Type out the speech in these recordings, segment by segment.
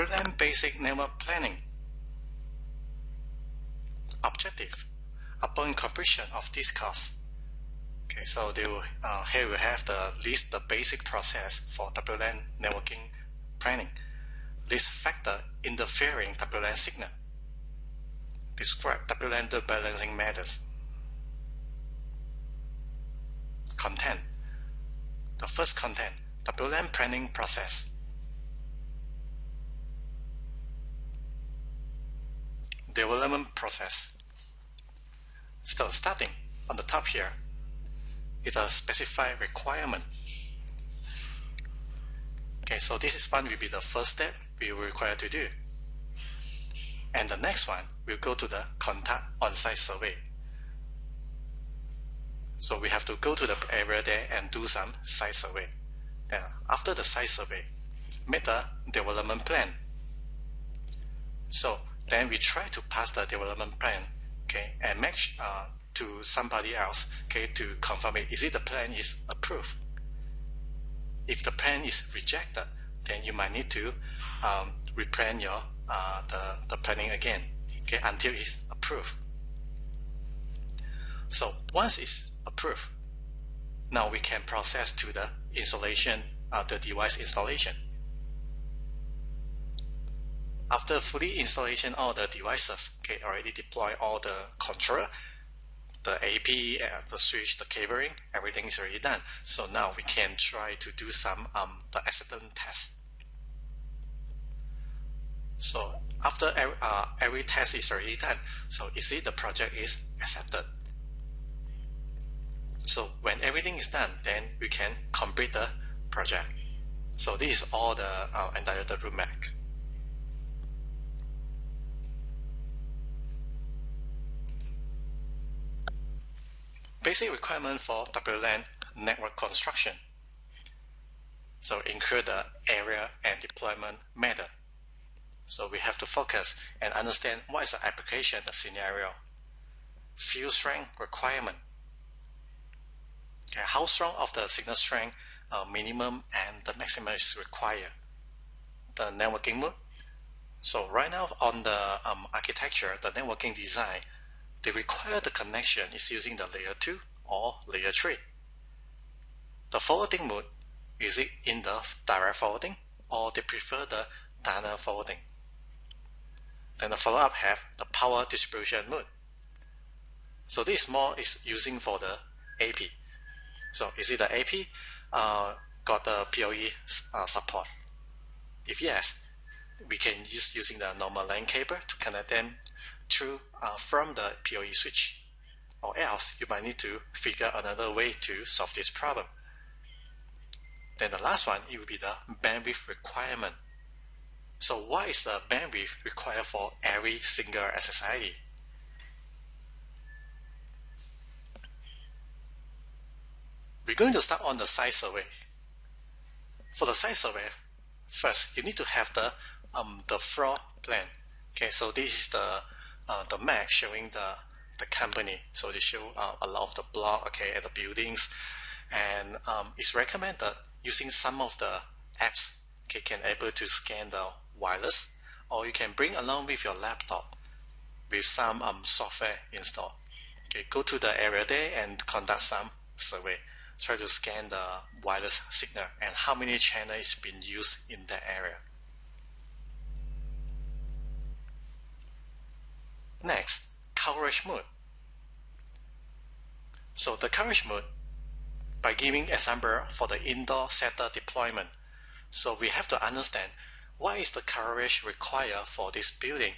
WLAN basic network planning. Objective upon completion of this course. Okay, so here we have the basic process for WLAN networking planning. List factor interfering WLAN signal. Describe WLAN balancing methods. Content. The first content, WLAN planning process. Development process. So starting on the top here, it's a specified requirement. Okay, so this is one will be the first step we will require to do. And the next one will go to the conduct on-site survey. So we have to go to the area there and do some site survey. Then after the site survey, make the development plan. So then we try to pass the development plan, okay, and match to somebody else, okay, to confirm it. Is it the plan is approved? If the plan is rejected, then you might need to replan your the planning again, okay, until it's approved. So once it's approved, now we can process to the installation, the device installation. After fully installation all the devices, okay, already deploy all the controller, the AP, the switch, the cabling, everything is already done. So now we can try to do some the acceptance test. So after every test is already done, so you see the project is accepted. So when everything is done, then we can complete the project. So this is all the entire roadmap. Basic requirement for WLAN network construction. So include the area and deployment method. So we have to focus and understand what is the application, the scenario. Field strength requirement. Okay, how strong of the signal strength minimum and the maximum is required. The networking mode. So right now on the architecture, the networking design, they require the connection is using the layer 2 or layer 3. The forwarding mode, is it in the direct forwarding or they prefer the tunnel forwarding. Then the follow-up have the power distribution mode. So this more is using for the AP. So is it the AP got the PoE support? If yes, we can use using the normal LAN cable to connect them through from the PoE switch, or else you might need to figure another way to solve this problem. Then the last one, it will be the bandwidth requirement. So what is the bandwidth required for every single SSID? We're going to start on the site survey. For the site survey, first you need to have the floor plan. Okay, so this is the map showing the company. So they show a lot of the block, okay, and the buildings, and it's recommended using some of the apps, okay, can able to scan the wireless, or you can bring along with your laptop with some software installed. Okay, go to the area there and conduct some survey. Try to scan the wireless signal and how many channels is being used in that area. Next, coverage mode. So the coverage mode, by giving example for the indoor sector deployment. So we have to understand what is the coverage required for this building.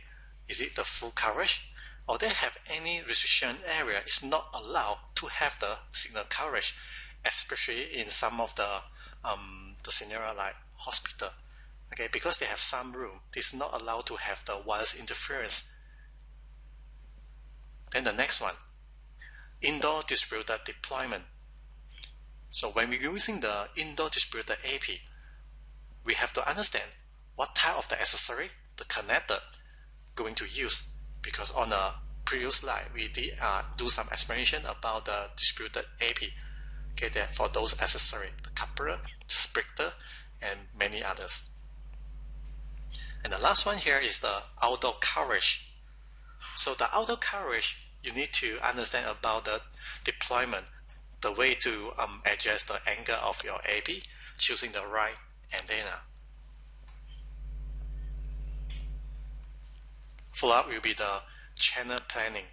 Is it the full coverage, or they have any restriction area is not allowed to have the signal coverage, especially in some of the scenario like hospital. Okay, because they have some room, it's not allowed to have the wireless interference. Then the next one, indoor distributed deployment. So when we're using the indoor distributed AP, we have to understand what type of the accessory, the connector, going to use. Because on the previous slide, we did do some explanation about the distributed AP. Okay, there for those accessories, the coupler, the splitter, and many others. And the last one here is the outdoor coverage. So the outdoor coverage, you need to understand about the deployment, the way to adjust the angle of your AP, choosing the right antenna. Follow-up will be the channel planning.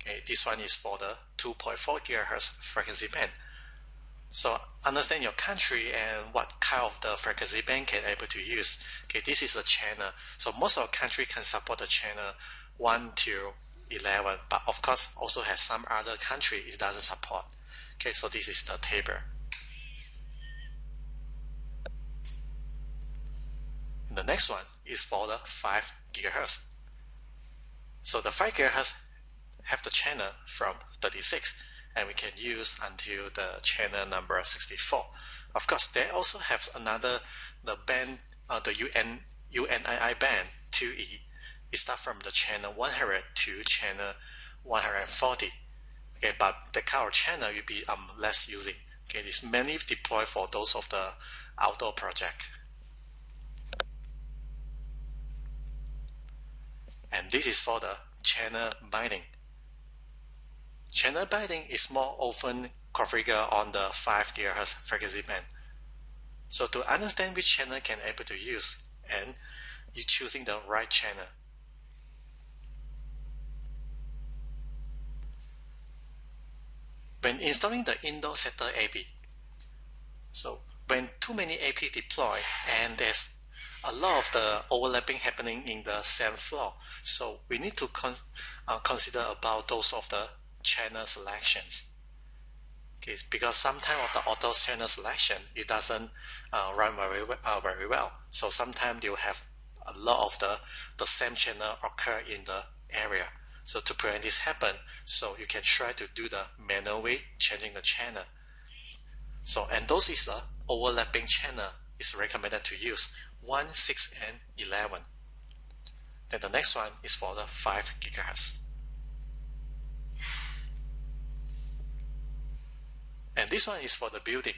Okay, this one is for the 2.4 GHz frequency band. So understand your country and what kind of the frequency band can able to use. Okay, this is a channel. So most of the country can support the channel 1 to 11, but of course also has some other country it doesn't support. Okay, so this is the table. And the next one is for the 5 GHz. So the 5 GHz have the channel from 36, and we can use until the channel number 64. Of course, they also have another, the band, the UNII band 2E. It starts from the channel 100 to channel 140. Okay, but the kind of channel will be less using. Okay, it's mainly deployed for those of the outdoor project. And this is for the channel binding. Channel binding is more often configured on the 5 GHz frequency band. So to understand which channel can able to use, and you choosing the right channel. When installing the indoor setter AP, so when too many AP deploy and there's a lot of the overlapping happening in the same floor, so we need to consider about those of the channel selections. Okay, because sometimes of the auto channel selection, it doesn't run very well. So sometimes you have a lot of the same channel occur in the area. So to prevent this happen, so you can try to do the manual way, changing the channel. So, and those is the overlapping channel is recommended to use 1, 6, and 11. Then the next one is for the 5 GHz. And this one is for the building.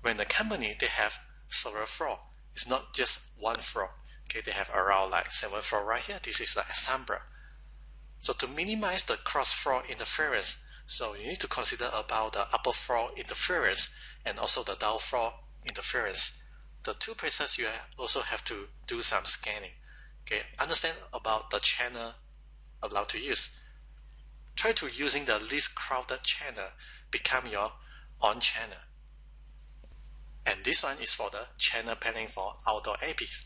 When the company, they have several floors, it's not just one floor. Okay, they have around like 7 floors right here. This is the example. So to minimize the cross-floor interference, so you need to consider about the upper floor interference and also the down floor interference. The two places you also have to do some scanning. Okay, understand about the channel allowed to use. Try to using the least crowded channel become your on channel. And this one is for the channel planning for outdoor APs.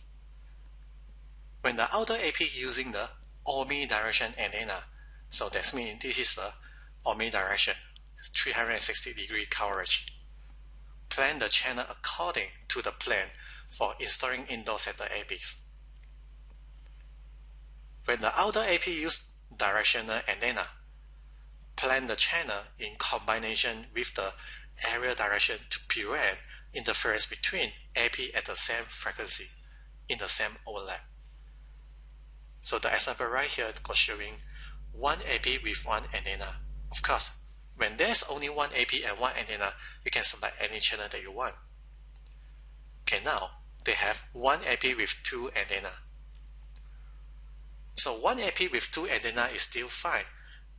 When the outdoor AP using the omnidirection antenna, so that means this is the omnidirection, 360-degree coverage. Plan the channel according to the plan for installing indoor setter APs. When the outdoor AP use directional antenna, plan the channel in combination with the area direction to prevent interference between AP at the same frequency in the same overlap. So the example right here is showing one AP with one antenna. Of course, when there's only one AP and one antenna, you can select any channel that you want. Okay, now they have one AP with two antenna. So one AP with two antenna is still fine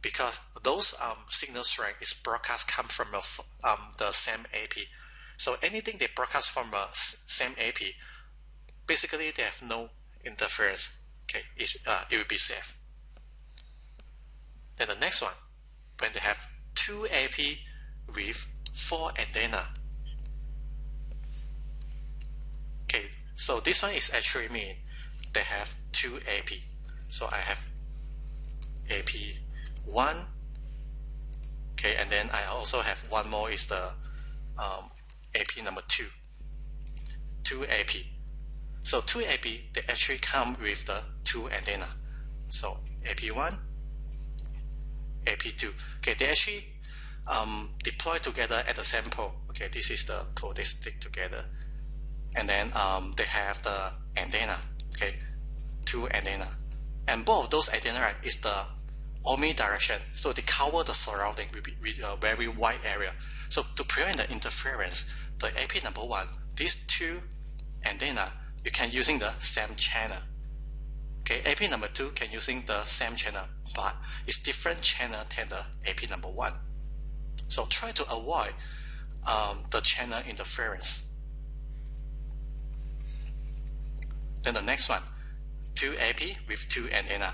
because those signal strength is broadcast come from the same AP. So anything they broadcast from the same AP, basically they have no interference. Okay, it will be safe. Then the next one, when they have two AP with four antenna. Okay, so this one is actually mean they have two AP. So I have AP1, okay, and then I also have one more is the AP number 2. Two AP. So two AP, they actually come with the two antenna. So AP1, AP2. Okay, they actually deploy together at the same pole. Okay, this is the pole they stick together. And then they have the antenna. Okay, two antenna. And both of those antenna, right, is the omnidirection. So they cover the surrounding with a very wide area. So to prevent the interference, the AP number 1, these two antenna you can using the same channel. Okay, AP number 2 can using the same channel, but it's different channel than the AP number 1. So try to avoid the channel interference. Then the next one, 2 AP with 2 antenna.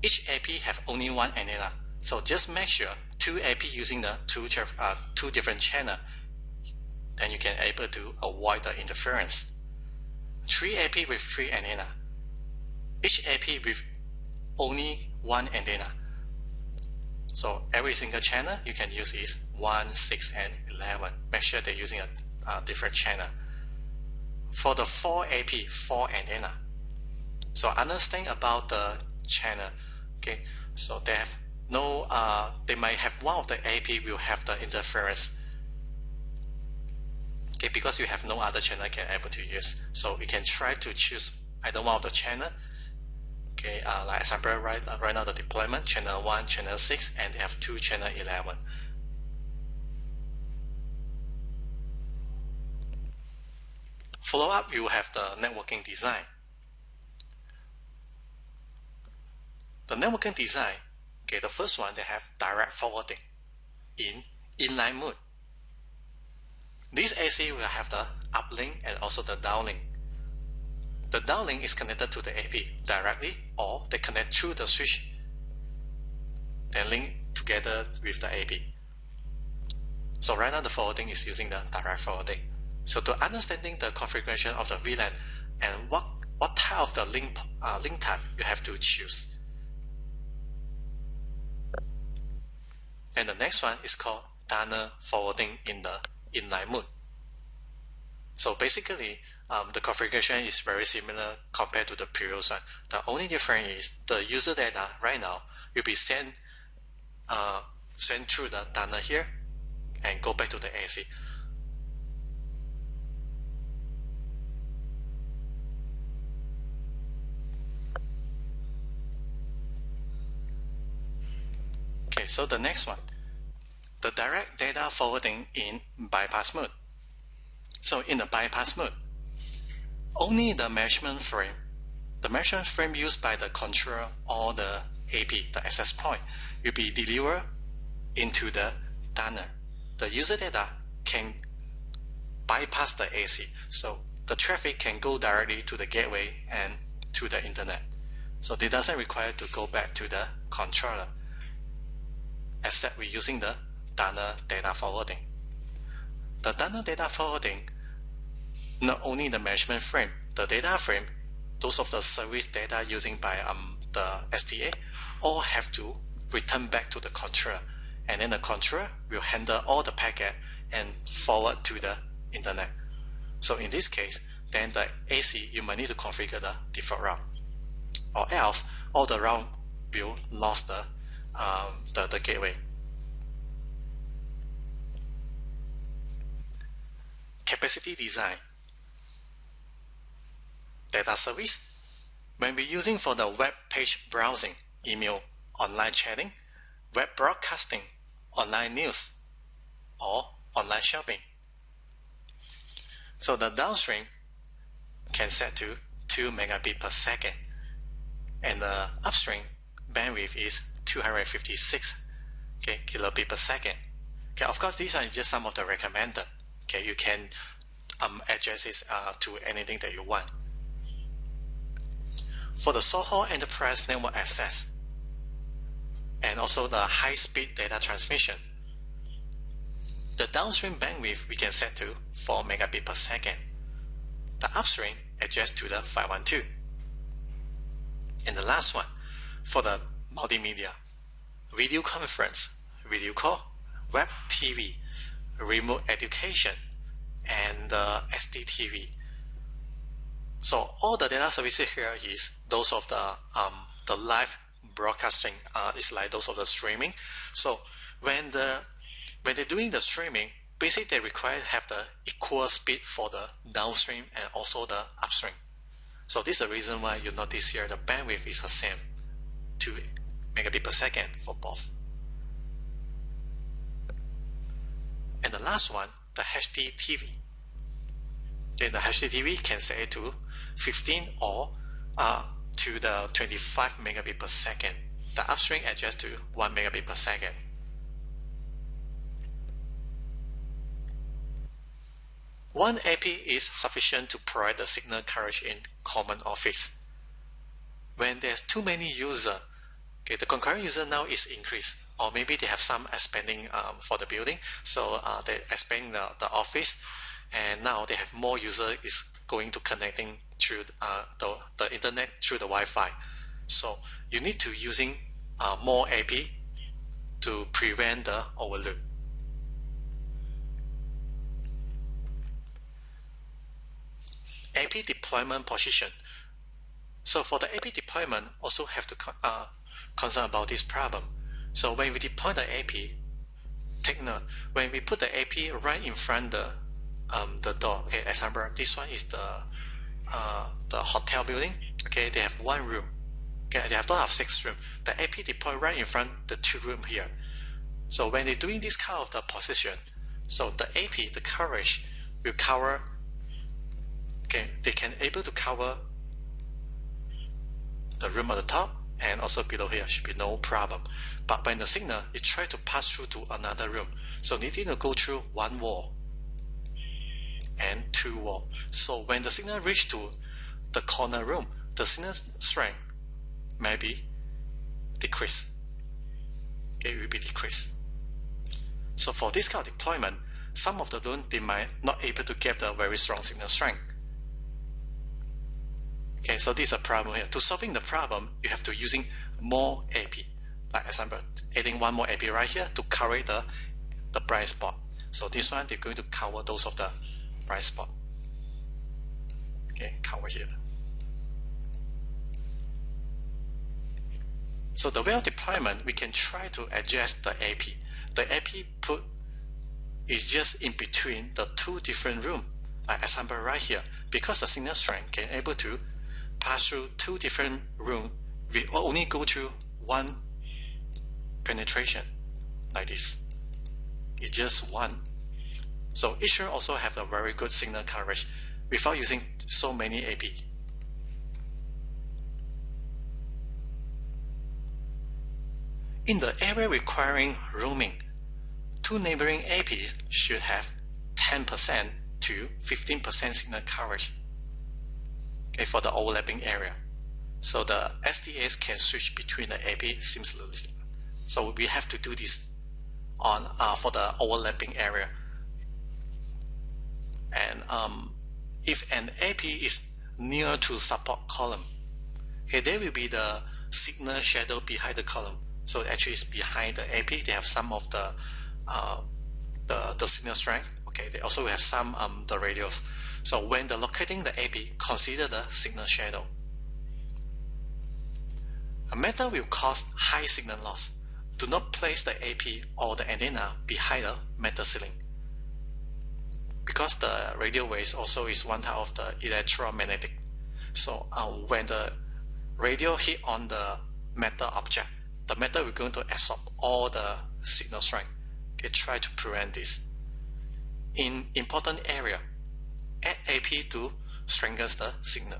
Each AP have only 1 antenna, so just make sure 2 AP using the two different channel, then you can able to avoid the interference. 3 AP with 3 antenna. Each AP with only 1 antenna. So every single channel you can use is 1, 6, and 11. Make sure they're using a different channel. For the 4 AP, 4 antenna. So understand about the channel. Okay, so they have no. They might have one of the AP will have the interference. Okay, because you have no other channel you can able to use. So you can try to choose either one of the channel. Okay, like example right now the deployment channel 1, channel 6, and they have 2 channel 11. Follow up, you have the networking design. The networking design, okay, the first one they have direct forwarding in inline mode. This AC will have the uplink and also the downlink. The downlink is connected to the AP directly, or they connect through the switch, then link together with the AP. So right now the forwarding is using the direct forwarding. So to understanding the configuration of the VLAN and what type of the link type you have to choose. And the next one is called tunnel forwarding in the inline mode. So basically, the configuration is very similar compared to the previous one. The only difference is the user data right now will be sent through the tunnel here and go back to the AC. Okay, so the next one, the direct data forwarding in bypass mode. So in the bypass mode, only the measurement frame used by the controller or the AP, the access point, will be delivered into the tunnel. The user data can bypass the AC, so the traffic can go directly to the gateway and to the internet. So it doesn't require to go back to the controller, except we're using the tunnel data forwarding. The tunnel data forwarding, not only the measurement frame, the data frame, those of the service data using by the SDA, all have to return back to the controller, and then the controller will handle all the packet and forward to the internet. So in this case, then the AC, you might need to configure the default route, or else all the route will lose the gateway. Capacity design. Data service. When we're using for the web page browsing, email, online chatting, web broadcasting, online news, or online shopping. So the downstream can set to 2 megabit per second, and the upstream bandwidth is 256 kilobit per second. Okay, of course, these are just some of the recommended. Okay, you can adjust this to anything that you want. For the SOHO enterprise network access and also the high-speed data transmission, the downstream bandwidth we can set to 4 megabit per second. The upstream adjust to the 512. And the last one, for the multimedia, video conference, video call, web TV, remote education, and SDTV. So all the data services here is those of the live broadcasting, is like those of the streaming. So when they're doing the streaming, basically they require to have the equal speed for the downstream and also the upstream. So this is the reason why you notice here the bandwidth is the same, 2 megabit per second for both. And the last one, the HDTV. Then the HDTV can set it to 15 or to the 25 megabit per second. The upstream adjusts to 1 megabit per second. One AP is sufficient to provide the signal coverage in common office. When there's too many users, okay, the concurrent user now is increased, or maybe they have some expanding for the building, so they expand the office, and now they have more user is going to connecting through the internet through the Wi-Fi. So you need to using more AP to prevent the overload. AP deployment position. So for the AP deployment, also have to concern about this problem. So when we deploy the AP, take note, when we put the AP right in front the door, okay, example, this one is the hotel building, okay, they have one room, okay, they have total of 6 rooms. The AP deploy right in front the 2 rooms here. So when they're doing this kind of the position, so the AP, the coverage will cover, okay, they can able to cover the room at the top and also below here, should be no problem. But when the signal is try to pass through to another room, so needing to go through 1 wall and 2 walls. So when the signal reach to the corner room, the signal strength may be decreased. It will be decreased. So for this kind of deployment, some of the room they might not able to get the very strong signal strength. Okay, so this is a problem here. To solving the problem, you have to using more AP. Like example, adding one more AP right here to cover the bright spot. So this one, they're going to cover those of the bright spot. Okay, cover here. So the way of deployment, we can try to adjust the AP. The AP put is just in between the 2 different rooms. Like example right here, because the signal strength can able to pass through 2 different rooms, we only go through 1 penetration, like this. It's just 1. So each room also have a very good signal coverage without using so many AP. In the area requiring roaming, 2 neighboring APs should have 10% to 15% signal coverage, okay, for the overlapping area. So the SDAs can switch between the AP seamlessly. So we have to do this on for the overlapping area. And if an AP is near to support column, okay, there will be the signal shadow behind the column. So actually it's behind the AP. They have some of the signal strength. Okay, they also have some the radios. So when they're locating the AP, consider the signal shadow. A metal will cause high signal loss. Do not place the AP or the antenna behind the metal ceiling, because the radio waves also is one type of the electromagnetic. So when the radio hit on the metal object, the metal will going to absorb all the signal strength. Okay, try to prevent this. In important area, add AP to strengthen the signal.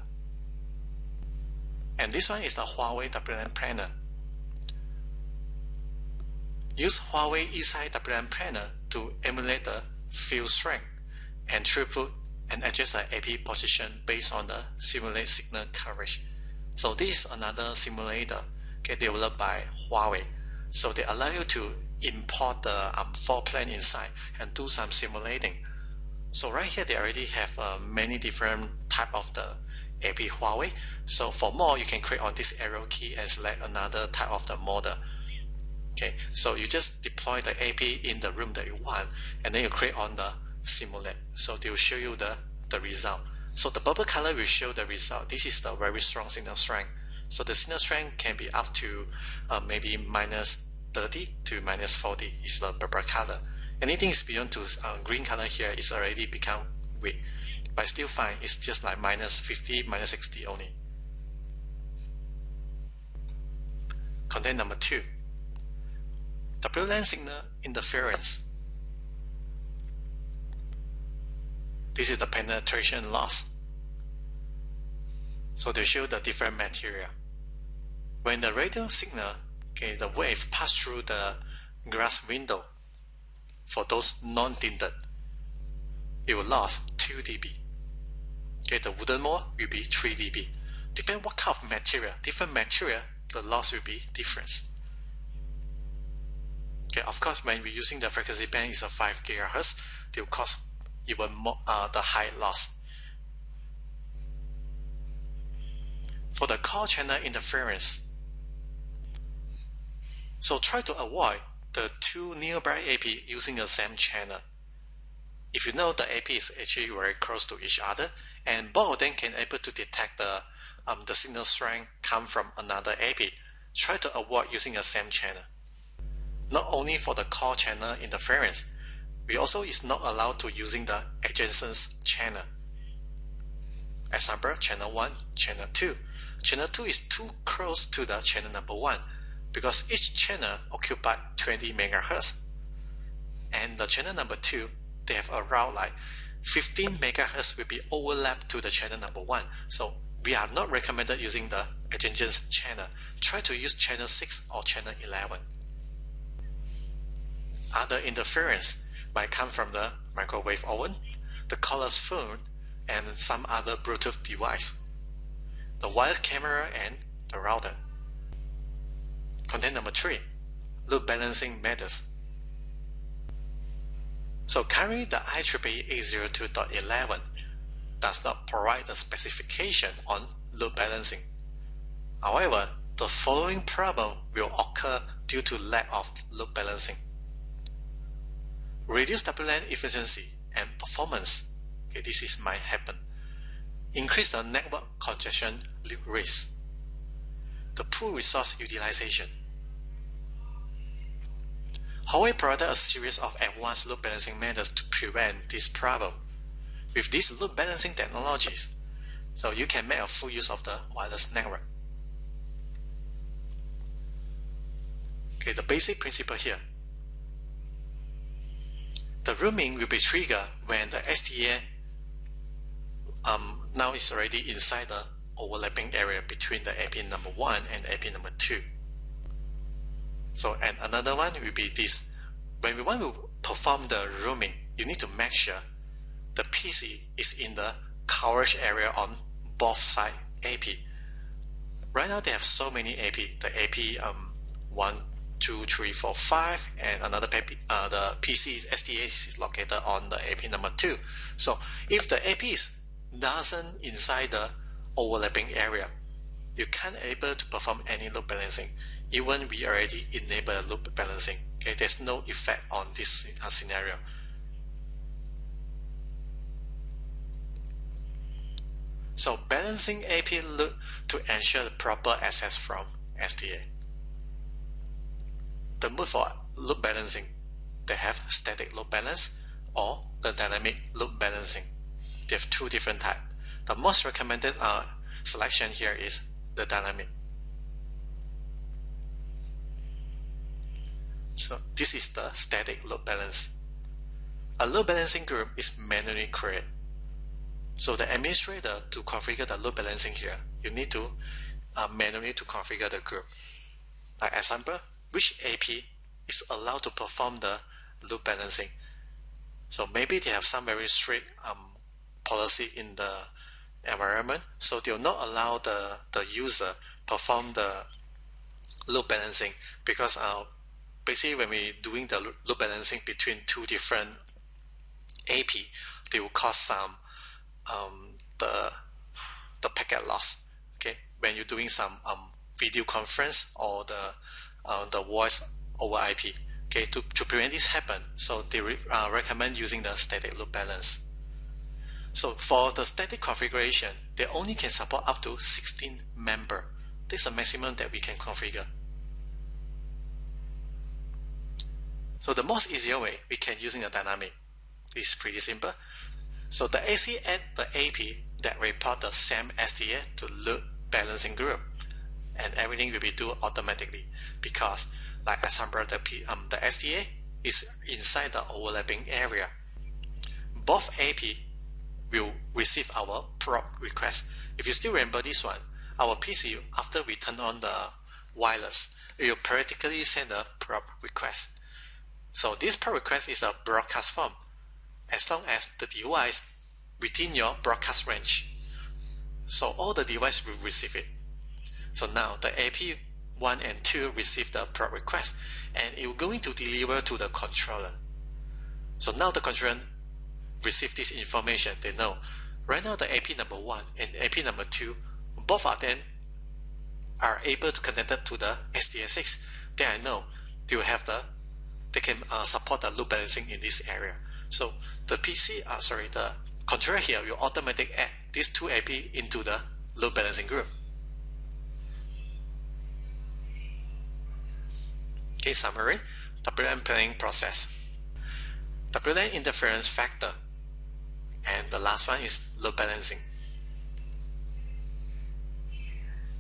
And this one is the Huawei WLAN planner. Use Huawei Onsite WLAN planner to emulate the field strength and throughput and adjust the AP position based on the simulated signal coverage. So this is another simulator, okay, developed by Huawei. So they allow you to import the floor plan inside and do some simulating. So right here they already have many different type of the AP Huawei. So for more, you can click on this arrow key and select another type of the model. Okay, so you just deploy the AP in the room that you want, and then you click on the simulate. So they will show you the result. So the purple color will show the result. This is the very strong signal strength. So the signal strength can be up to maybe minus 30 to minus 40 is the purple color. Anything is beyond to green color here is already become weak. But still fine, it's just like minus 50, minus 60 only. Content number 2. WLAN signal interference. This is the penetration loss. So they show the different material. When the radio signal, the wave pass through the glass window, for those non-tinted, it will lose 2 dB. The wooden wall will be 3 dB. Depending what kind of material, different material, the loss will be different. Of course, when we're using the frequency band is a 5 GHz, they will cause even more the high loss. For the call channel interference, so try to avoid the 2 nearby AP using the same channel. If you know the AP is actually very close to each other, and both of them can able to detect the signal strength come from another AP, try to avoid using the same channel. Not only for the call channel interference, we also is not allowed to using the adjacent channel. Example, channel 1, channel 2. Channel 2 is too close to the channel number 1 because each channel occupies 20 MHz. And the channel number 2, they have around like 15 MHz will be overlapped to the channel number 1. So we are not recommended using the adjacent channel. Try to use channel 6 or channel 11. Other interference might come from the microwave oven, the colorless phone, and some other Bluetooth device, the wireless camera, and the router. Content number 3, load balancing methods. So currently the IEEE 802.11 does not provide the specification on load balancing. However, the following problem will occur due to lack of load balancing. Reduce WLAN efficiency and performance. This might happen. Increase the network congestion risk. The poor resource utilization. Huawei provided a series of advanced load balancing methods to prevent this problem. With these load balancing technologies, so you can make a full use of the wireless network. The basic principle here. The rooming will be triggered when the SDA now is already inside the overlapping area between the AP number 1 and AP number 2. So, and another one will be this. When we want to perform the rooming, you need to make sure the PC is in the coverage area on both side AP. Right now they have so many AP. The AP 1, 2, 3, 4, 5, and another AP, the PC SDA is located on the AP number 2. So if the AP doesn't inside the overlapping area, you can't able to perform any load balancing. Even we already enable load balancing, there's no effect on this scenario. So balancing AP load to ensure the proper access from SDA. The mode for load balancing, they have static load balance or the dynamic load balancing. They have 2 different types. The most recommended selection here is the dynamic. So this is the static load balance. A load balancing group is manually created. So the administrator, to configure the load balancing here, you need to manually to configure the group. Like example, which AP is allowed to perform the load balancing. So maybe they have some very strict policy in the environment, so they will not allow the user perform the load balancing because basically when we're doing the load balancing between 2 different AP, they will cause some the packet loss. When you're doing some video conference or the voice over IP. To prevent this happen, so they recommend using the static load balance. So for the static configuration, they only can support up to 16 members. This is the maximum that we can configure. So the most easier way we can using a dynamic is pretty simple. So the AC add the AP that report the same SDA to load balancing group, and everything will be done automatically because, like example, the SDA is inside the overlapping area. Both AP will receive our probe request. If you still remember this one, our PC, after we turn on the wireless, it will periodically send a probe request. So this probe request is a broadcast form, as long as the device within your broadcast range. So all the devices will receive it. So now the AP1 and 2 receive the probe request, and it will going to deliver to the controller. So now the controller receive this information. They know right now the AP number 1 and AP number 2, both of them are able to connect it to the SDA6. Then I know they can support the load balancing in this area. So the the controller here will automatically add these two AP into the load balancing group. Okay, summary. WLAN planning process. WLAN interference factor. And the last one is load balancing.